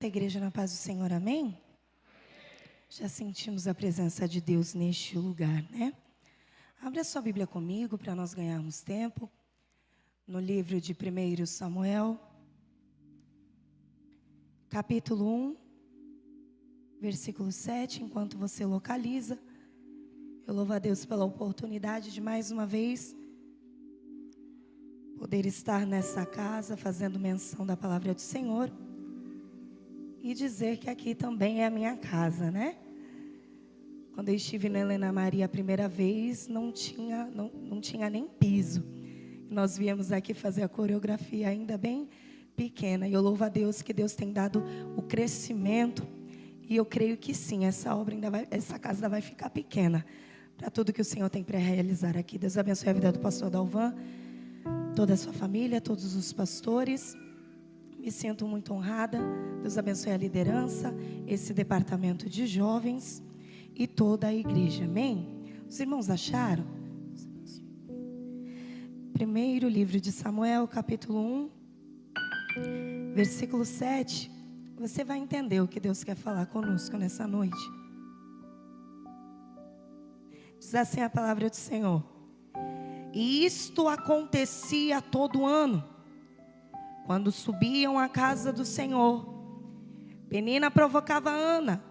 A igreja na paz do Senhor, amém? Já sentimos a presença de Deus neste lugar, né? Abra sua Bíblia comigo para nós ganharmos tempo. No livro de 1 Samuel, capítulo 1, versículo 7. Enquanto você localiza, eu louvo a Deus pela oportunidade de mais uma vez poder estar nessa casa fazendo menção da palavra do Senhor. E dizer que aqui também é a minha casa, né? Quando eu estive na Helena Maria a primeira vez, não tinha nem piso. Nós viemos aqui fazer a coreografia ainda bem pequena. E eu louvo a Deus que Deus tem dado o crescimento. E eu creio que sim, essa casa ainda vai ficar pequena para tudo que o Senhor tem para realizar aqui. Deus abençoe a vida do pastor Dalvan, toda a sua família, todos os pastores. Me sinto muito honrada. Deus abençoe a liderança, esse departamento de jovens e toda a igreja. Amém? Os irmãos acharam? Primeiro livro de Samuel, capítulo 1, versículo 7. Você vai entender o que Deus quer falar conosco nessa noite. Diz assim a palavra do Senhor: E isto acontecia todo ano, quando subiam à casa do Senhor. Penina provocava Ana,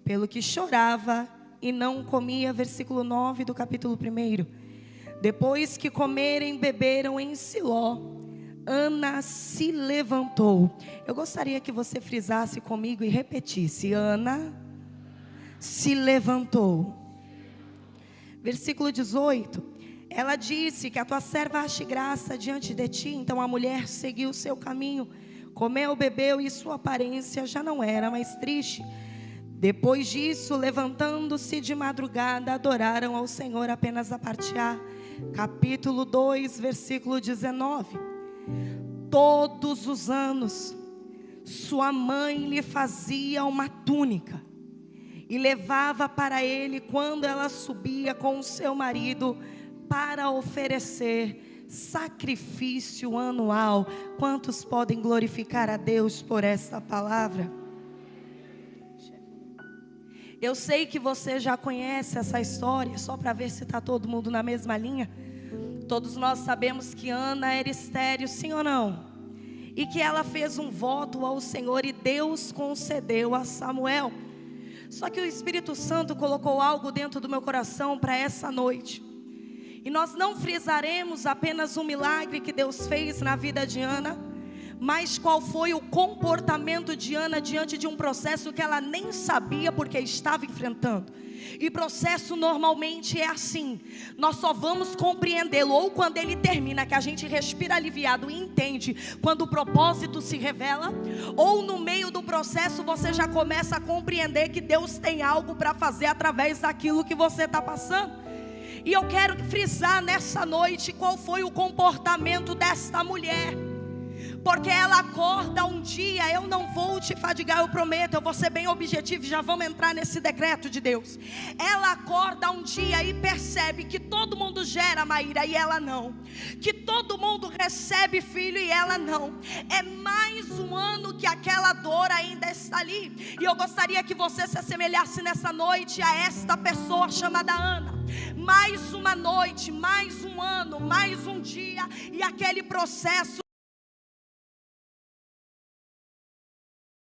pelo que chorava e não comia. Versículo 9 do capítulo 1. Depois que comerem, beberam em Siló, Ana se levantou. Eu gostaria que você frisasse comigo e repetisse: Ana se levantou. Versículo 18. Ela disse: que a tua serva ache graça diante de ti. Então a mulher seguiu o seu caminho, comeu, bebeu, e sua aparência já não era mais triste. Depois disso, levantando-se de madrugada, adoraram ao Senhor apenas a partear. Capítulo 2, versículo 19. Todos os anos, sua mãe lhe fazia uma túnica e levava para ele quando ela subia com o seu marido para oferecer sacrifício anual. Quantos podem glorificar a Deus por esta palavra? Eu sei que você já conhece essa história, só para ver se está todo mundo na mesma linha. Todos nós sabemos que Ana era estéril, sim ou não? E que ela fez um voto ao Senhor e Deus concedeu a Samuel. Só que o Espírito Santo colocou algo dentro do meu coração para essa noite. E nós não frisaremos apenas um milagre que Deus fez na vida de Ana, mas qual foi o comportamento de Ana diante de um processo que ela nem sabia porque estava enfrentando. E processo normalmente é assim: nós só vamos compreendê-lo ou quando ele termina, que a gente respira aliviado e entende quando o propósito se revela, ou no meio do processo você já começa a compreender que Deus tem algo para fazer através daquilo que você está passando. E eu quero frisar nessa noite qual foi o comportamento desta mulher. Porque ela acorda um dia, eu não vou te fadigar, eu prometo, eu vou ser bem objetivo, já vamos entrar nesse decreto de Deus. Ela acorda um dia e percebe que todo mundo gera, Maíra, e ela não. Que todo mundo recebe filho e ela não. É mais um ano que aquela dor ainda está ali. E eu gostaria que você se assemelhasse nessa noite a esta pessoa chamada Ana. Mais uma noite, mais um ano, mais um dia, e aquele processo.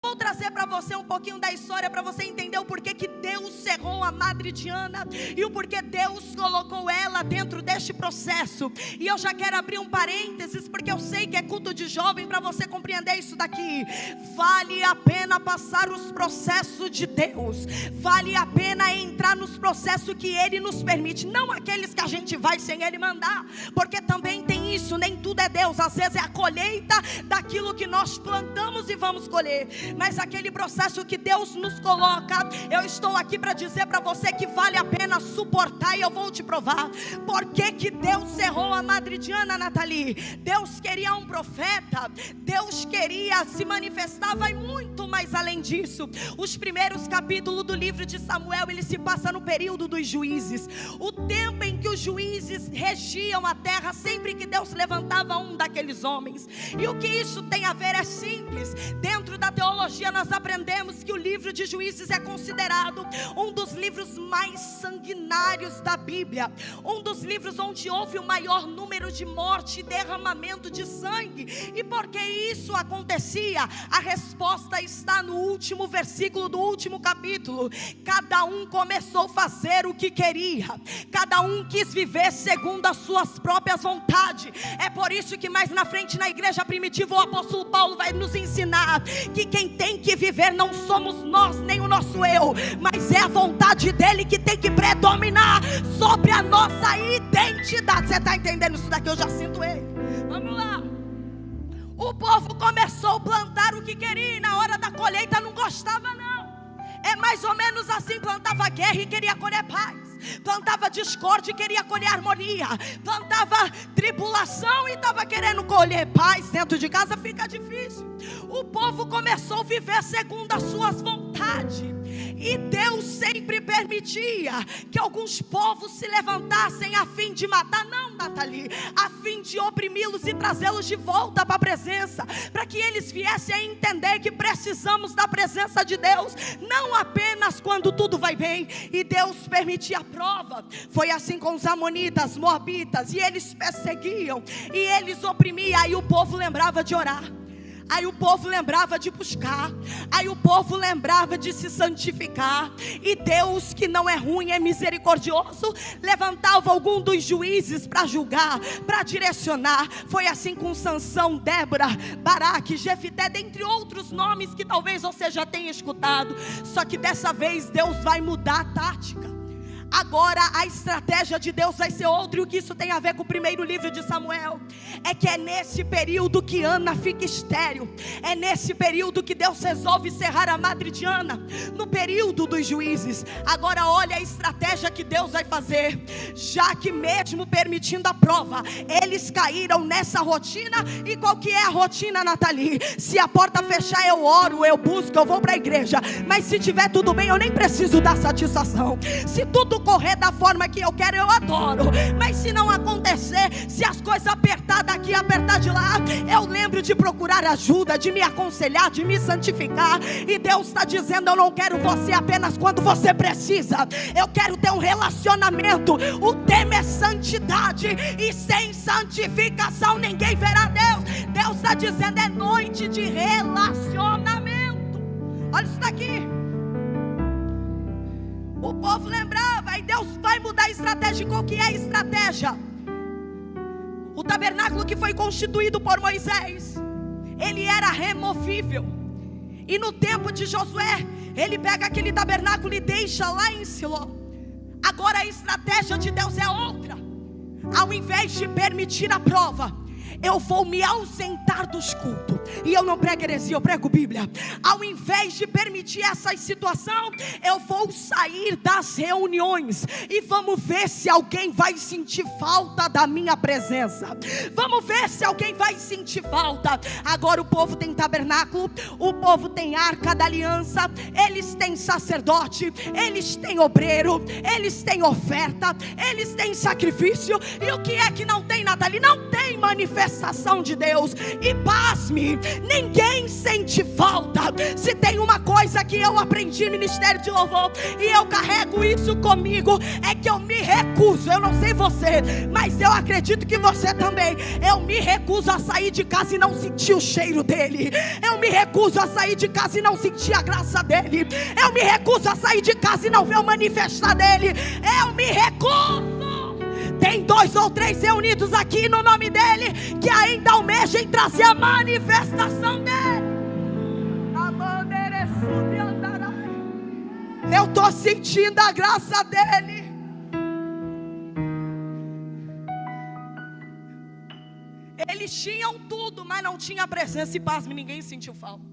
Vou trazer para você um pouquinho da história para você entender o porquê que Deus cerrou a madre de Ana e o porquê Deus colocou ela dentro deste processo. E eu já quero abrir um parênteses, porque eu sei que é culto de jovem, para você compreender isso daqui. Vale a pena passar os processos de Deus, vale a pena entrar nos processos que Ele nos permite, não aqueles que a gente vai sem Ele mandar, porque também tem isso, nem tudo é Deus, às vezes é a colheita daquilo que nós plantamos e vamos colher. Mas aquele processo que Deus nos coloca, eu estou aqui para dizer para você que vale a pena suportar, e eu vou te provar. Por que Deus cerrou a madre de Ana, Nathalie? Deus queria um profeta, Deus queria se manifestar, vai muito mais além disso. Os primeiros capítulos do livro de Samuel, ele se passa no período dos juízes, o tempo em que os juízes regiam a terra, sempre que Deus levantava um daqueles homens. E o que isso tem a ver é simples. Dentro da teologia nós nós aprendemos que o livro de Juízes é considerado um dos livros mais sanguinários da Bíblia, um dos livros onde houve o maior número de morte e derramamento de sangue. E por que isso acontecia? A resposta está no último versículo do último capítulo. Cada um começou a fazer o que queria, cada um quis viver segundo as suas próprias vontades. É por isso que mais na frente, na igreja primitiva, o apóstolo Paulo vai nos ensinar que quem tem que viver não somos nós, nem o nosso eu, mas é a vontade dele que tem que predominar sobre a nossa identidade. Você está entendendo isso daqui? Eu já sinto ele. Vamos lá. O povo começou a plantar o que queria, e na hora da colheita não gostava não. É mais ou menos assim: plantava guerra e queria colher paz, plantava discórdia e queria colher harmonia, plantava tribulação e estava querendo colher paz. Dentro de casa fica difícil. O povo começou a viver segundo as suas vontades, e Deus sempre permitia que alguns povos se levantassem a fim de matar, não, Nathalie, a fim de oprimi-los e trazê-los de volta para a presença, para que eles viessem a entender que precisamos da presença de Deus, não apenas quando tudo vai bem. E Deus permitia a prova. Foi assim com os amonitas, moabitas, e eles perseguiam, e eles oprimiam. Aí o povo lembrava de orar, aí o povo lembrava de buscar, aí o povo lembrava de se santificar. E Deus, que não é ruim, é misericordioso, levantava algum dos juízes para julgar, para direcionar. Foi assim com Sansão, Débora, Baraque, Jefité, dentre outros nomes que talvez você já tenha escutado. Só que dessa vez Deus vai mudar a tática. Agora a estratégia de Deus vai ser outra. E o que isso tem a ver com o primeiro livro de Samuel? É que é nesse período que Ana fica estéril. É nesse período que Deus resolve encerrar a madre de Ana, no período dos juízes. Agora olha a estratégia que Deus vai fazer. Já que mesmo permitindo a prova, eles caíram nessa rotina. E qual que é a rotina, Nathalie? Se a porta fechar, eu oro, eu busco, eu vou para a igreja. Mas se tiver tudo bem, eu nem preciso dar satisfação. Se tudo correr da forma que eu quero, eu adoro. Mas se não acontecer, se as coisas apertar daqui, apertar de lá, eu lembro de procurar ajuda, de me aconselhar, de me santificar. E Deus está dizendo: eu não quero você apenas quando você precisa, eu quero ter um relacionamento. O tema é santidade, e sem santificação ninguém verá Deus. Deus está dizendo: é noite de relacionamento. Olha isso daqui. O povo lembrava, e Deus vai mudar a estratégia. Qual que é a estratégia? O tabernáculo que foi constituído por Moisés, ele era removível. E no tempo de Josué, ele pega aquele tabernáculo e deixa lá em Siló. Agora a estratégia de Deus é outra. Ao invés de permitir a prova, eu vou me ausentar dos cultos. E eu não prego heresia, eu prego Bíblia. Ao invés de permitir essa situação, eu vou sair das reuniões, e vamos ver se alguém vai sentir falta da minha presença. Vamos ver se alguém vai sentir falta. Agora o povo tem tabernáculo, o povo tem arca da aliança, eles têm sacerdote, eles têm obreiro, eles têm oferta, eles têm sacrifício. E o que é que não tem, Nathalie? Não tem manifestação de Deus. E pasme, ninguém sente falta. Se tem uma coisa que eu aprendi no ministério de louvor, e eu carrego isso comigo, é que eu me recuso. Eu não sei você, mas eu acredito que você também. Eu me recuso a sair de casa e não sentir o cheiro dele. Eu me recuso a sair de casa e não sentir a graça dele. Eu me recuso a sair de casa e não ver o manifestar dele. Eu me recuso. Tem 2 ou 3 reunidos aqui no nome dele, que ainda almejam trazer a manifestação dele. Eu estou sentindo a graça dele. Eles tinham tudo, mas não tinha a presença. E pasme, ninguém sentiu falta.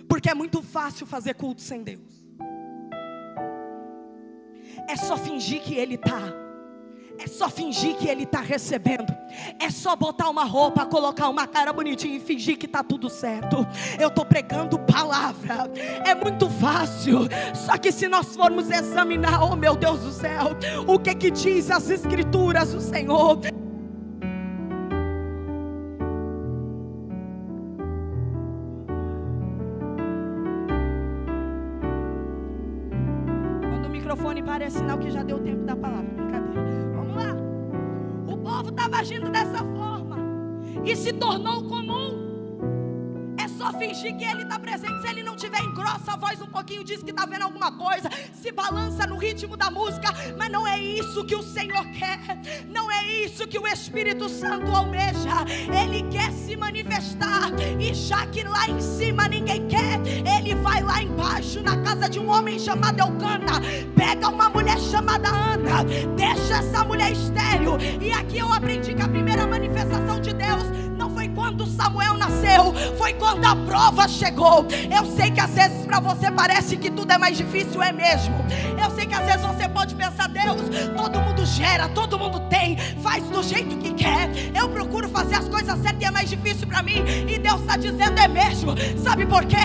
Porque é muito fácil fazer culto sem Deus. É só fingir que ele está. É só fingir que ele está recebendo. É só botar uma roupa, colocar uma cara bonitinha e fingir que está tudo certo. Eu estou pregando palavra. É muito fácil. Só que se nós formos examinar, oh meu Deus do céu, o que diz as escrituras do Senhor? microfone para, é sinal que já deu tempo da palavra. Brincadeira. Vamos lá. O povo estava agindo dessa forma e se tornou comum. É só fingir que ele está presente. Se ele não tiver, engrossa a voz um pouquinho, diz que está vendo alguma coisa, se balança no ritmo da música. Mas não é isso que o Senhor quer. Não é isso que o Espírito Santo almeja. Ele quer se manifestar. E já que lá em cima ninguém quer, ele vai lá embaixo na casa de um homem chamado Elcana, pega uma mulher chamada Ana, deixa essa mulher estéril. E aqui eu aprendi que a primeira manifestação de Deus não foi quando Samuel nasceu, foi quando a prova chegou. Eu sei que às vezes para você parece que tudo é mais difícil, é mesmo. Eu sei que às vezes você pode pensar: Deus, todo mundo gera, todo mundo tem, faz do jeito que quer. Eu procuro fazer as coisas certas e é mais difícil para mim. E Deus está dizendo: é mesmo. Sabe por quê?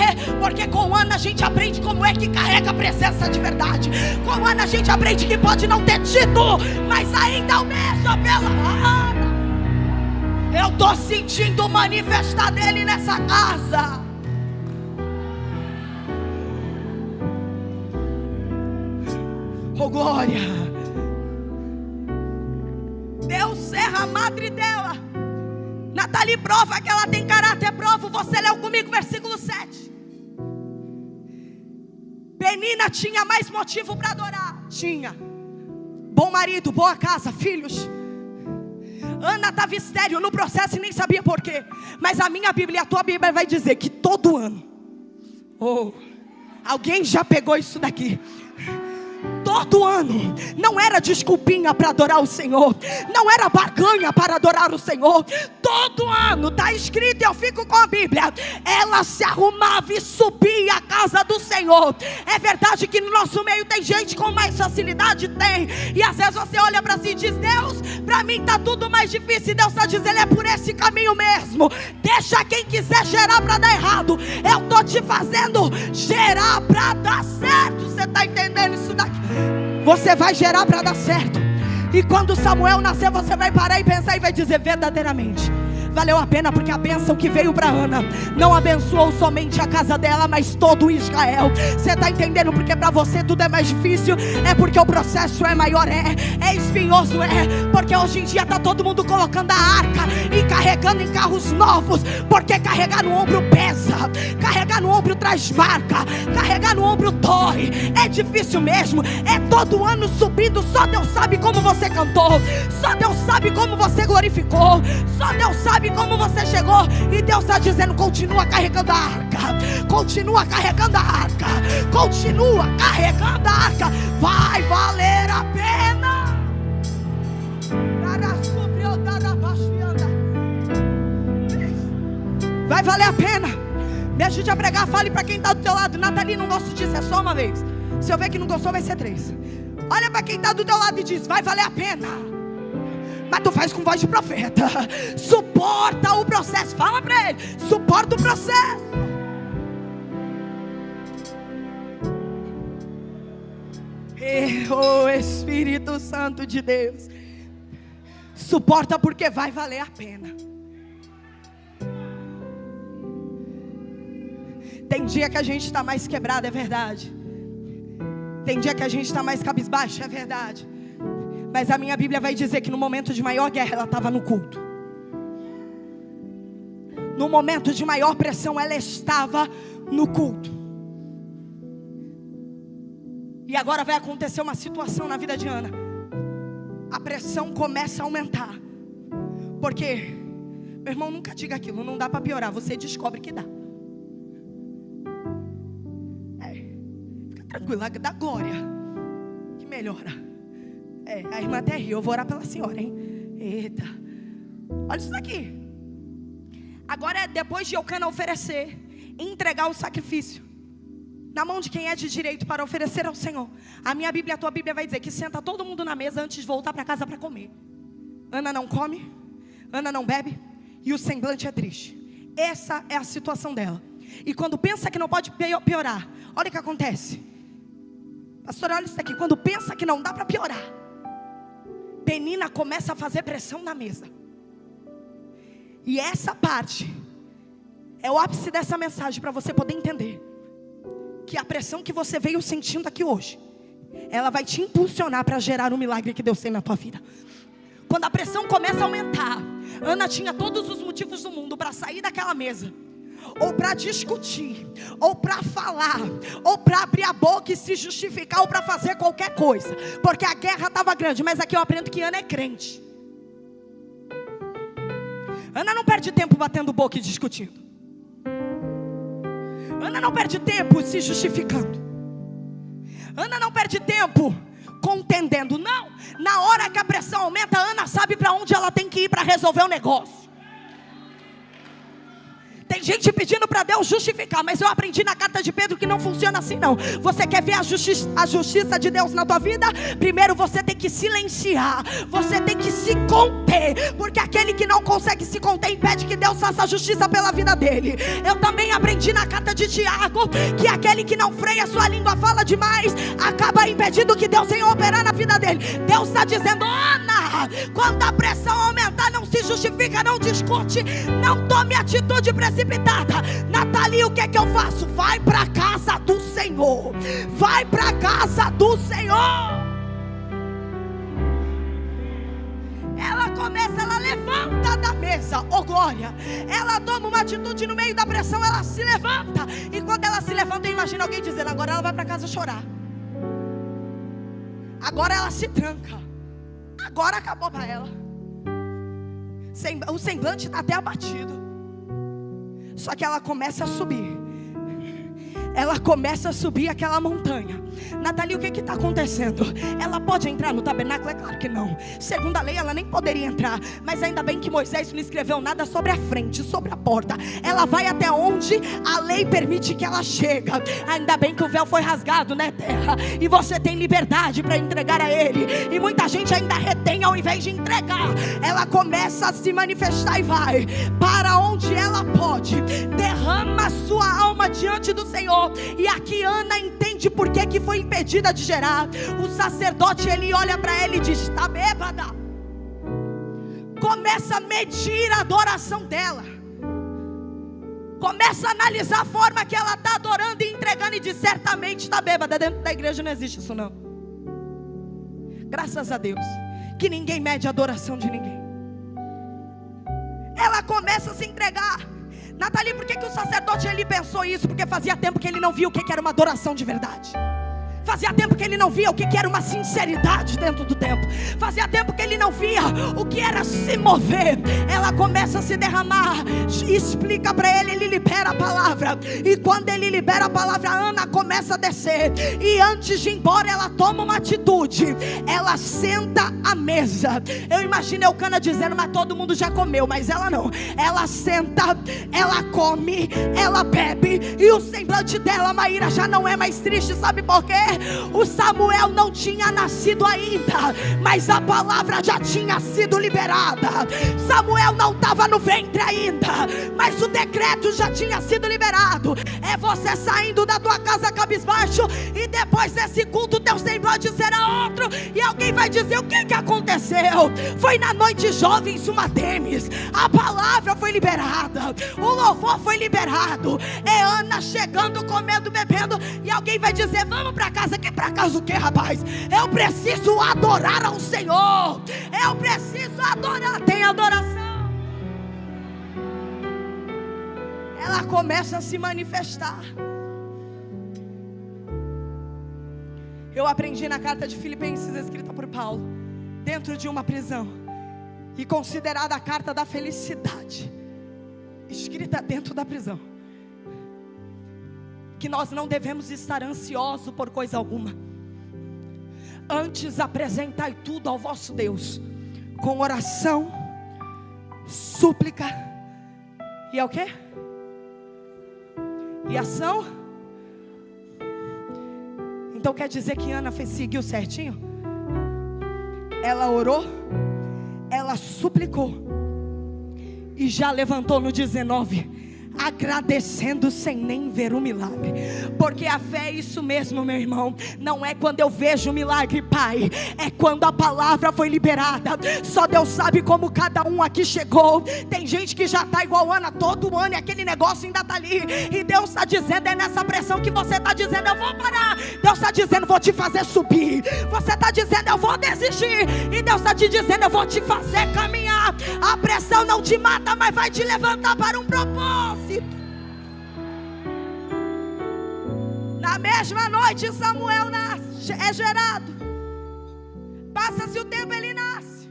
Porque com Ana a gente aprende como é que carrega a presença de verdade. Com Ana a gente aprende que pode não ter tido, mas ainda almeja pela Ana. Eu estou sentindo o manifestar dele nessa casa. Oh glória. Deus erra a madre dela. Nathalie prova que ela tem caráter. Provo, você leu comigo versículo 7. Penina tinha mais motivo para adorar. Tinha bom marido, boa casa, filhos. Ana estava estéril no processo e nem sabia por quê. Mas a minha Bíblia e a tua Bíblia vai dizer que todo ano, alguém já pegou isso daqui? Todo ano, não era desculpinha para adorar o Senhor, não era barganha para adorar o Senhor. Todo ano, está escrito, e eu fico com a Bíblia, ela se arrumava e subia à casa do Senhor. É verdade que no nosso meio tem gente com mais facilidade? Tem. E às vezes você olha para si e diz: Deus, para mim está tudo mais difícil. E Deus está dizendo: é por esse caminho mesmo. Deixa quem quiser gerar para dar errado, eu estou te fazendo gerar para dar certo. Você está entendendo isso daqui? Você vai gerar para dar certo. E quando Samuel nascer, você vai parar e pensar e vai dizer: verdadeiramente valeu a pena, porque a bênção que veio para Ana não abençoou somente a casa dela, mas todo Israel. Você está entendendo? Porque para você tudo é mais difícil, é porque o processo é maior, é espinhoso, porque hoje em dia está todo mundo colocando a arca e carregando em carros novos, porque carregar no ombro pesa, carregar no ombro traz marca, carregar no ombro dói, é difícil mesmo. É todo ano subindo, só Deus sabe como você cantou, só Deus sabe como você glorificou, só Deus sabe como você chegou. E Deus está dizendo: continua carregando a arca, continua carregando a arca, continua carregando a arca. Vai valer a pena. Vai valer a pena. Me ajude a pregar. Fale para quem está do teu lado: Nathalie, não gosto disso, é só uma vez. Se eu ver que não gostou, vai ser 3. Olha para quem está do teu lado e diz: vai valer a pena. Mas tu faz com voz de profeta. Suporta o processo. Fala para ele: suporta o processo. Oh Espírito Santo de Deus, suporta, porque vai valer a pena. Tem dia que a gente está mais quebrado, é verdade. Tem dia que a gente está mais cabisbaixo, é verdade. Mas a minha Bíblia vai dizer que no momento de maior guerra ela estava no culto. No momento de maior pressão ela estava no culto. E agora vai acontecer uma situação na vida de Ana. A pressão começa a aumentar. Porque, meu irmão, nunca diga aquilo, não dá para piorar, você descobre que dá. Fica tranquila, dá glória, que melhora. A irmã até riu, eu vou orar pela senhora, hein? Eita, olha isso daqui. Agora é depois de Elcana oferecer, entregar o sacrifício na mão de quem é de direito para oferecer ao Senhor. A minha Bíblia, a tua Bíblia vai dizer que senta todo mundo na mesa antes de voltar para casa para comer. Ana não come, Ana não bebe, e o semblante é triste. Essa é a situação dela. E quando pensa que não pode piorar, olha o que acontece. Pastor, olha isso aqui. Quando pensa que não dá para piorar, Penina começa a fazer pressão na mesa. E essa parte é o ápice dessa mensagem, para você poder entender que a pressão que você veio sentindo aqui hoje ela vai te impulsionar para gerar o milagre que Deus tem na tua vida. Quando a pressão começa a aumentar, Ana tinha todos os motivos do mundo para sair daquela mesa, ou para discutir, ou para falar, ou para abrir a boca e se justificar, ou para fazer qualquer coisa, porque a guerra estava grande. Mas aqui eu aprendo que Ana é crente. Ana não perde tempo batendo boca e discutindo. Ana não perde tempo se justificando. Ana não perde tempo contendendo. Não, na hora que a pressão aumenta, Ana sabe para onde ela tem que ir para resolver o negócio. Tem gente pedindo para Deus justificar, mas eu aprendi na carta de Pedro que não funciona assim não. Você quer ver a justiça de Deus na tua vida? Primeiro você tem que silenciar, você tem que se conter, porque aquele que não consegue se conter impede que Deus faça a justiça pela vida dele. Eu também aprendi na carta de Tiago que aquele que não freia sua língua, fala demais, acaba impedindo que Deus venha operar na vida dele. Deus está dizendo: Ana, quando a pressão aumentar, não se justifica, não discute, não tome atitude precipitada. Nathalie, o que é que eu faço? Vai para a casa do Senhor. Vai para a casa do Senhor. Ela começa, ela levanta da mesa. Oh glória. Ela toma uma atitude no meio da pressão. Ela se levanta. E quando ela se levanta, eu imagino alguém dizendo: agora ela vai para casa chorar. Agora ela se tranca. Agora acabou para ela. O semblante está até abatido. Só que ela começa a subir. Ela começa a subir aquela montanha. Nathalie, o que está acontecendo? Ela pode entrar no tabernáculo? É claro que não. Segundo a lei, ela nem poderia entrar. Mas ainda bem que Moisés não escreveu nada sobre a frente, sobre a porta. Ela vai até onde a lei permite que ela chegue. Ainda bem que o véu foi rasgado, né, terra? E você tem liberdade para entregar a ele. E muita gente ainda retém ao invés de entregar. Ela começa a se manifestar e vai para onde ela pode. Derrama sua alma diante do Senhor. E aqui Ana entende por que foi impedida de gerar. O sacerdote, ele olha para ela e diz: está bêbada. Começa a medir a adoração dela. Começa a analisar a forma que ela está adorando e entregando. E diz: certamente está bêbada. Dentro da igreja não existe isso não. Graças a Deus que ninguém mede a adoração de ninguém. Ela começa a se entregar. Nathalie, por que o sacerdote ele pensou isso? Porque fazia tempo que ele não via o que era uma adoração de verdade. Fazia tempo que ele não via o que era uma sinceridade dentro do templo. Fazia tempo que ele não via o que era se mover. Ela começa a se derramar. Explica para ele, ele libera a palavra. E quando ele libera a palavra, Ana começa a descer. E antes de ir embora, ela toma uma atitude. Ela senta à mesa. Eu imagino Eucana dizendo: mas todo mundo já comeu. Mas ela não. Ela senta, ela come, ela bebe. E o semblante dela, Maíra, já não é mais triste. Sabe por quê? O Samuel não tinha nascido ainda, mas a palavra já tinha sido liberada. Samuel não estava no ventre ainda, mas o decreto já tinha sido liberado. É você saindo da tua casa cabisbaixo, e depois desse culto teu semblante será outro. E alguém vai dizer: o que aconteceu? Foi na noite jovem Sumatemes. A palavra foi liberada, o louvor foi liberado. É Ana chegando, comendo, bebendo. E alguém vai dizer: vamos para casa. Que para casa o que, rapaz? Eu preciso adorar ao Senhor. Eu preciso adorar. Tem adoração. Ela começa a se manifestar. Eu aprendi na carta de Filipenses, escrita por Paulo, dentro de uma prisão, e considerada a carta da felicidade, escrita dentro da prisão, que nós não devemos estar ansiosos por coisa alguma. Antes apresentai tudo ao vosso Deus, com oração, súplica e é o quê? E ação. Então quer dizer que Ana seguiu certinho? Ela orou, ela suplicou, e já levantou no 19 agradecendo sem nem ver o milagre. Porque a fé é isso mesmo, meu irmão. Não é quando eu vejo o milagre, Pai, é quando a palavra foi liberada. Só Deus sabe como cada um aqui chegou. Tem gente que já está igual Ana, todo ano, e aquele negócio ainda está ali. E Deus está dizendo, é nessa pressão que você está dizendo, eu vou parar. Deus está dizendo, vou te fazer subir. Você está dizendo, eu vou desistir. E Deus está te dizendo, eu vou te fazer caminhar. A pressão não te mata, mas vai te levantar para um propósito. Na mesma noite Samuel nasce, é gerado. Passa-se o tempo, ele nasce.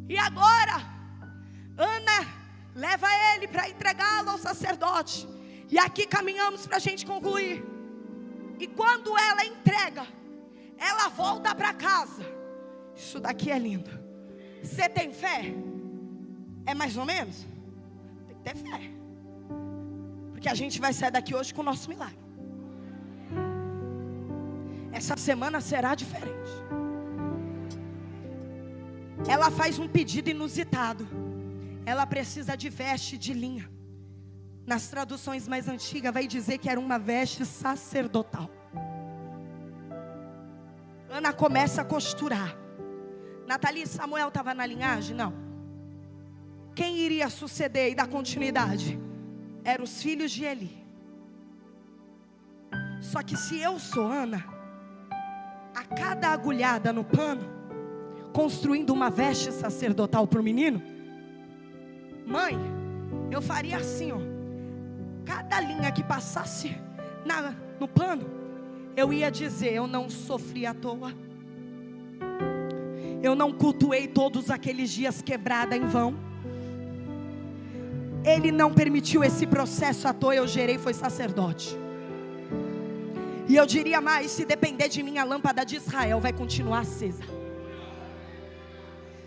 E agora Ana leva ele para entregá-lo ao sacerdote. E aqui caminhamos para a gente concluir. E quando ela entrega, ela volta para casa. Isso daqui é lindo. Você tem fé? É mais ou menos? Tem que ter fé. Porque a gente vai sair daqui hoje com o nosso milagre. Essa semana será diferente. Ela faz um pedido inusitado. Ela precisa de veste de linha. Nas traduções mais antigas vai dizer que era uma veste sacerdotal. Ana começa a costurar. Nathalie e Samuel estavam na linhagem? Não. Quem iria suceder e dar continuidade? Eram os filhos de Eli. Só que se eu sou Ana, a cada agulhada no pano, construindo uma veste sacerdotal para o menino, mãe, eu faria assim, ó. Cada linha que passasse no pano, eu ia dizer, eu não sofri à toa. Eu não cultuei todos aqueles dias quebrada em vão. Ele não permitiu esse processo à toa, eu gerei, foi sacerdote. E eu diria mais, se depender de mim, a lâmpada de Israel vai continuar acesa.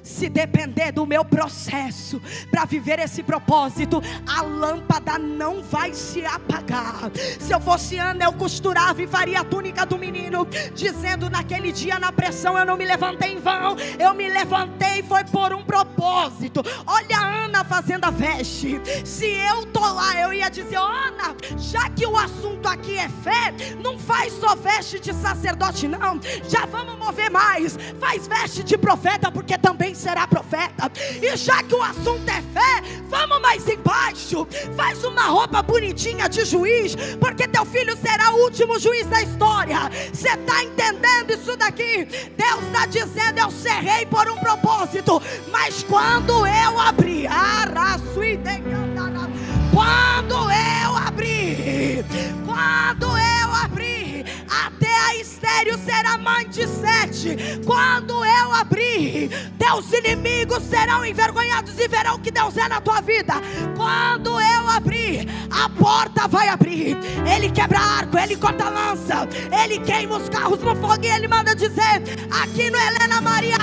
Se depender do meu processo para viver esse propósito, a lâmpada não vai se apagar. Se eu fosse Ana, eu costurava e faria a túnica do menino, dizendo, naquele dia na pressão eu não me levantei em vão, eu me levantei foi por um propósito. Olha a Ana fazendo a veste. Se eu tô lá, eu ia dizer, Ana, já que o assunto aqui é fé, não faz só veste de sacerdote não, já vamos mover mais, faz veste de profeta, porque também será profeta. E já que o assunto é fé, vamos mais embaixo, faz uma roupa bonitinha de juiz, porque teu filho será o último juiz da história. Você está entendendo isso daqui? Deus está dizendo, eu cerrei por um propósito, mas quando eu abri, até a estéril será mãe de 7. Quando eu abrir, teus inimigos serão envergonhados e verão o que Deus é na tua vida. Quando eu abrir, a porta vai abrir. Ele quebra arco, ele corta lança, ele queima os carros no fogo. E ele manda dizer aqui no Helena Maria,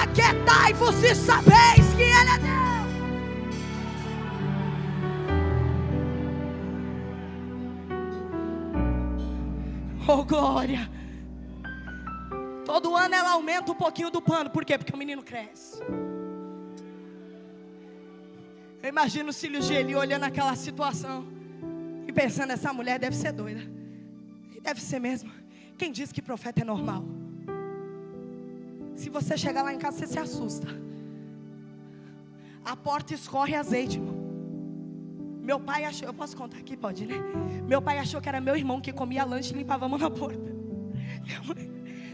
aquietai-vos e sabeis que ele é Deus. Oh glória. Todo ano ela aumenta um pouquinho do pano. Por quê? Porque o menino cresce. Eu imagino os filhos de Eli olhando aquela situação e pensando, essa mulher deve ser doida. E deve ser mesmo. Quem diz que profeta é normal? Se você chegar lá em casa, você se assusta. A porta escorre azeite, irmão. Meu pai achou, eu posso contar aqui? Pode, né? Meu pai achou que era meu irmão que comia lanche e limpava a mão na porta.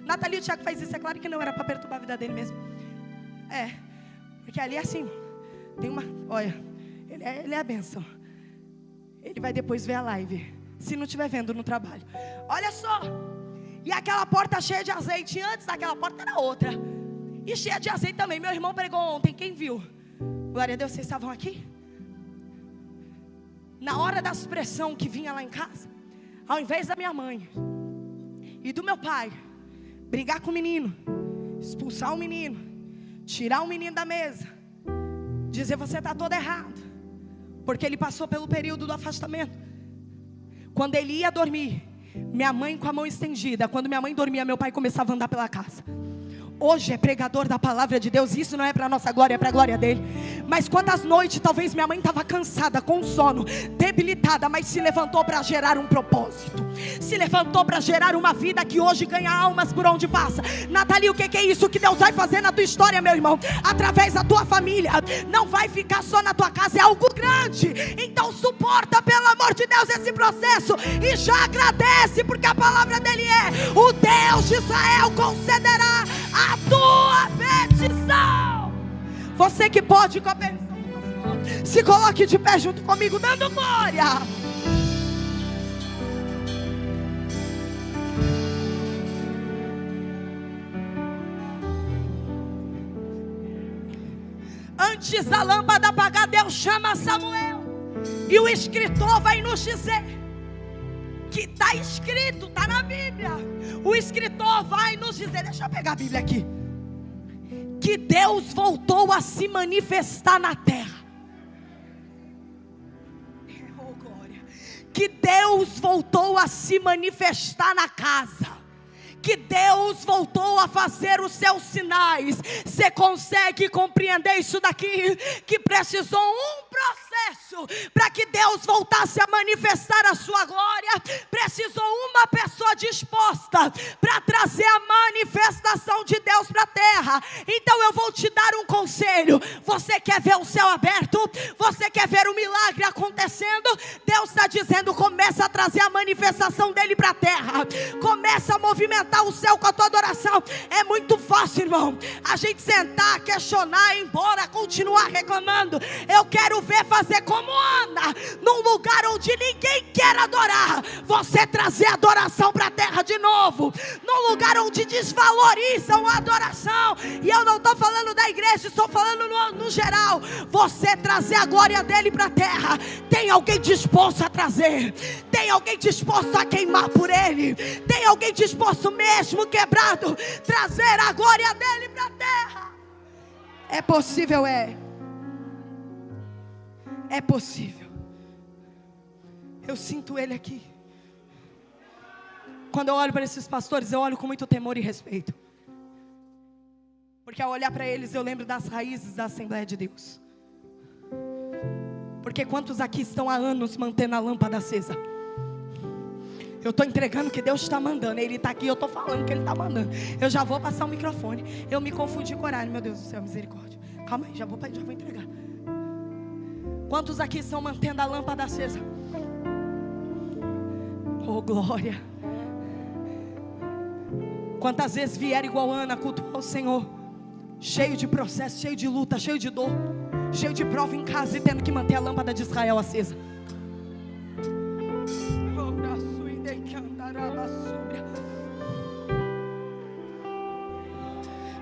Nathalie, o Tiago faz isso, é claro que não era para perturbar a vida dele mesmo. É, porque ali é assim, tem uma, olha, ele é a bênção. Ele vai depois ver a live, se não estiver vendo no trabalho. Olha só, e aquela porta cheia de azeite, antes daquela porta era outra, e cheia de azeite também. Meu irmão pregou ontem, quem viu? Glória a Deus, vocês estavam aqui? Na hora da expressão que vinha lá em casa, ao invés da minha mãe e do meu pai brigar com o menino, expulsar o menino, tirar o menino da mesa, dizer você está todo errado, porque ele passou pelo período do afastamento. Quando ele ia dormir, minha mãe com a mão estendida. Quando minha mãe dormia, meu pai começava a andar pela casa. hoje é pregador da palavra de Deus. Isso não é para nossa glória, é para a glória dele. Mas quantas noites talvez minha mãe estava cansada, com sono, debilitada, mas se levantou para gerar um propósito, se levantou para gerar uma vida que hoje ganha almas por onde passa. Nathalie, o que é isso que Deus vai fazer na tua história, meu irmão? Através da tua família. Não vai ficar só na tua casa, é algo grande. Então suporta, pelo amor de Deus, esse processo e já agradece, porque a palavra dele é: o Deus de Israel concederá a tua petição. Você que pode, com a petição do Senhor, se coloque de pé junto comigo, dando glória. Antes da lâmpada apagar, Deus chama Samuel, e o escritor vai nos dizer que está escrito, está na Bíblia. O escritor vai nos dizer, deixa eu pegar a Bíblia aqui, que Deus voltou a se manifestar na terra. Oh, glória. Que Deus voltou a se manifestar na casa, que Deus voltou a fazer os seus sinais. Você consegue compreender isso daqui? Que precisou um processo para que Deus voltasse a manifestar a sua glória. Precisou uma pessoa disposta para trazer a manifestação de Deus para a terra. Então eu vou te dar um conselho. Você quer ver o céu aberto? Você quer ver o milagre acontecendo? Deus está dizendo: começa a trazer a manifestação dele para a terra. Começa a movimentar o céu com a tua adoração. É muito fácil, irmão, a gente sentar, questionar, ir embora, continuar reclamando. Eu quero ver fazer como Ana, num lugar onde ninguém quer adorar, você trazer adoração para a terra de novo, num lugar onde desvalorizam a adoração. E eu não estou falando da igreja, estou falando no geral. Você trazer a glória dele para a terra. Tem alguém disposto a trazer? Tem alguém disposto a queimar por ele? Tem alguém disposto mesmo quebrado, trazer a glória dele para a terra? É possível, é possível. Eu sinto ele aqui. Quando eu olho para esses pastores, eu olho com muito temor e respeito, porque ao olhar para eles eu lembro das raízes da Assembleia de Deus. Porque quantos aqui estão há anos mantendo a lâmpada acesa? Eu estou entregando o que Deus está mandando. Ele está aqui, eu estou falando que Ele está mandando. Eu já vou passar o microfone. Eu me confundi com o horário, meu Deus do céu, misericórdia. Calma aí, já vou entregar. Quantos aqui estão mantendo a lâmpada acesa? Oh, glória. Quantas vezes vieram igual Ana cultuar o Senhor, cheio de processo, cheio de luta, cheio de dor, cheio de prova em casa, e tendo que manter a lâmpada de Israel acesa.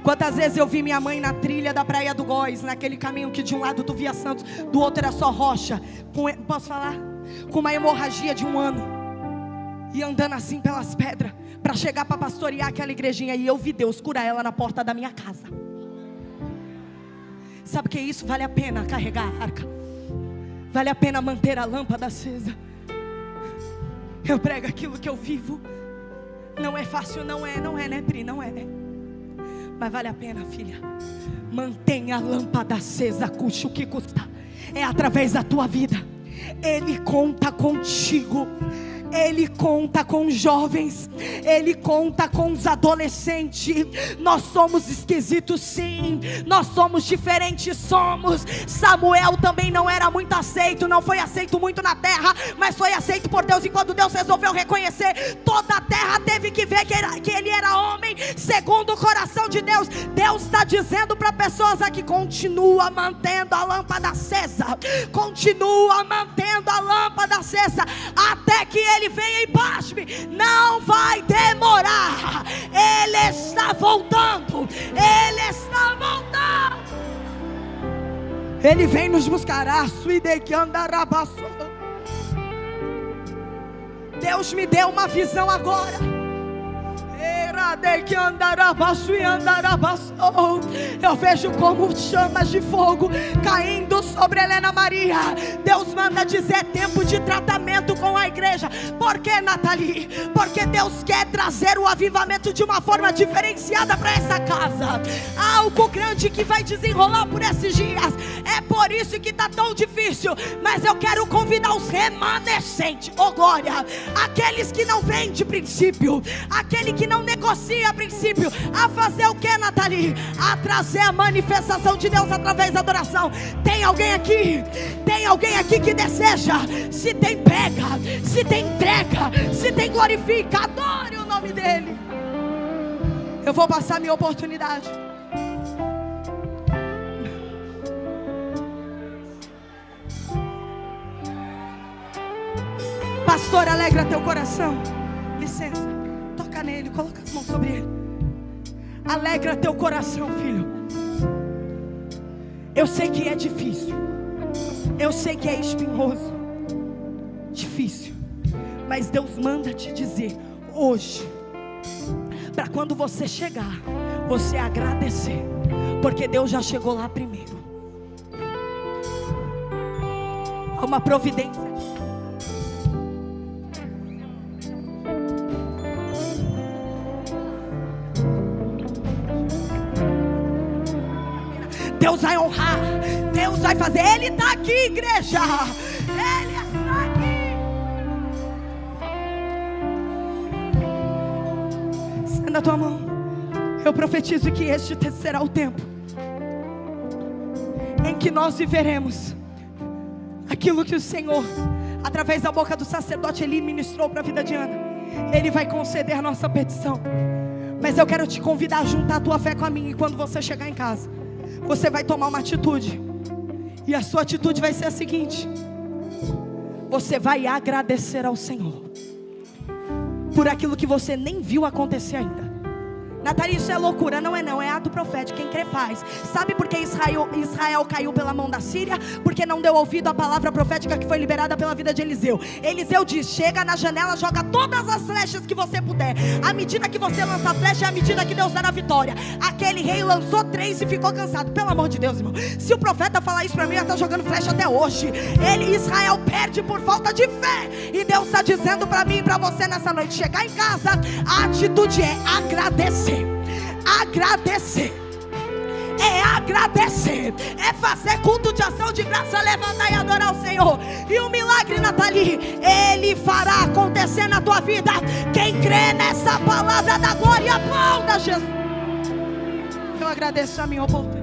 Quantas vezes eu vi minha mãe na trilha da Praia do Góis, naquele caminho que de um lado tu via Santos, do outro era só rocha, posso falar? Com uma hemorragia de 1 ano, e andando assim pelas pedras, para chegar para pastorear aquela igrejinha. E eu vi Deus curar ela na porta da minha casa. Sabe o que é isso? Vale a pena carregar a arca, vale a pena manter a lâmpada acesa. Eu prego aquilo que eu vivo. Não é fácil, não é, né, Pri? Não é. Mas vale a pena, filha. Mantenha a lâmpada acesa, custe o que custar. É através da tua vida. Ele conta contigo. Ele conta com os jovens, Ele conta com os adolescentes. Nós somos esquisitos, sim. Nós somos diferentes, somos. Samuel também não era muito aceito, não foi aceito muito na terra, mas foi aceito por Deus. E quando Deus resolveu reconhecer, toda a terra teve que ver que ele era homem segundo o coração de Deus. Deus está dizendo para pessoas aqui: continua mantendo a lâmpada acesa, continua mantendo a lâmpada acesa, até que Ele venha e basme. Não vai demorar. Ele está voltando. Ele está voltando. Ele vem nos buscar. Deus me deu uma visão agora. Eu vejo como chamas de fogo caindo sobre Helena Maria. Deus manda dizer: tempo de tratamento com a igreja. igreja. Por que, Nathalie? Porque Deus quer trazer o avivamento de uma forma diferenciada para essa casa. Algo grande que vai desenrolar por esses dias. É por isso que está tão difícil. Mas eu quero convidar os remanescentes, oh glória, aqueles que não vêm de princípio, aquele que não negocia a princípio, a fazer o que, Nathalie? A trazer a manifestação de Deus através da adoração. Tem alguém aqui? Tem alguém aqui que deseja? Se tem, pega. Se tem, entrega. Se tem, glorifica. Adore o nome dele. Eu vou passar minha oportunidade. Pastor, alegra teu coração. Licença, toca nele, coloca as mãos sobre ele. Alegra teu coração, filho. Eu sei que é difícil, eu sei que é espinhoso, difícil, mas Deus manda te dizer hoje, para quando você chegar, você agradecer, porque Deus já chegou lá primeiro. Há uma providência. Deus vai honrar, Deus vai fazer. Ele está aqui, igreja. Ele está aqui. Estenda a tua mão. Eu profetizo que este será o tempo em que nós viveremos aquilo que o Senhor, através da boca do sacerdote Eli, ministrou para a vida de Ana. Ele vai conceder a nossa petição. Mas eu quero te convidar a juntar a tua fé com a minha. E quando você chegar em casa, você vai tomar uma atitude. E a sua atitude vai ser a seguinte: você vai agradecer ao Senhor por aquilo que você nem viu acontecer ainda. Nathalie, isso é loucura. Não é não, é ato profético. Quem crê faz. Sabe por que Israel caiu pela mão da Síria? Porque não deu ouvido à palavra profética que foi liberada pela vida de Eliseu. Eliseu diz: chega na janela, joga todas as flechas que você puder. À medida que você lança a flecha, é à medida que Deus dá a vitória. Aquele rei lançou 3 e ficou cansado. Pelo amor de Deus, irmão, se o profeta falar isso para mim, eu estou jogando flecha até hoje. Israel perde por falta de fé. E Deus está dizendo para mim e para você nessa noite: chegar em casa, a atitude é agradecer. Agradecer, é agradecer, é fazer culto de ação de graça, levantar e adorar o Senhor. E o milagre, Nathalie, Ele fará acontecer na tua vida. Quem crê nessa palavra da glória, aplauda Jesus. Eu agradeço a minha oportunidade.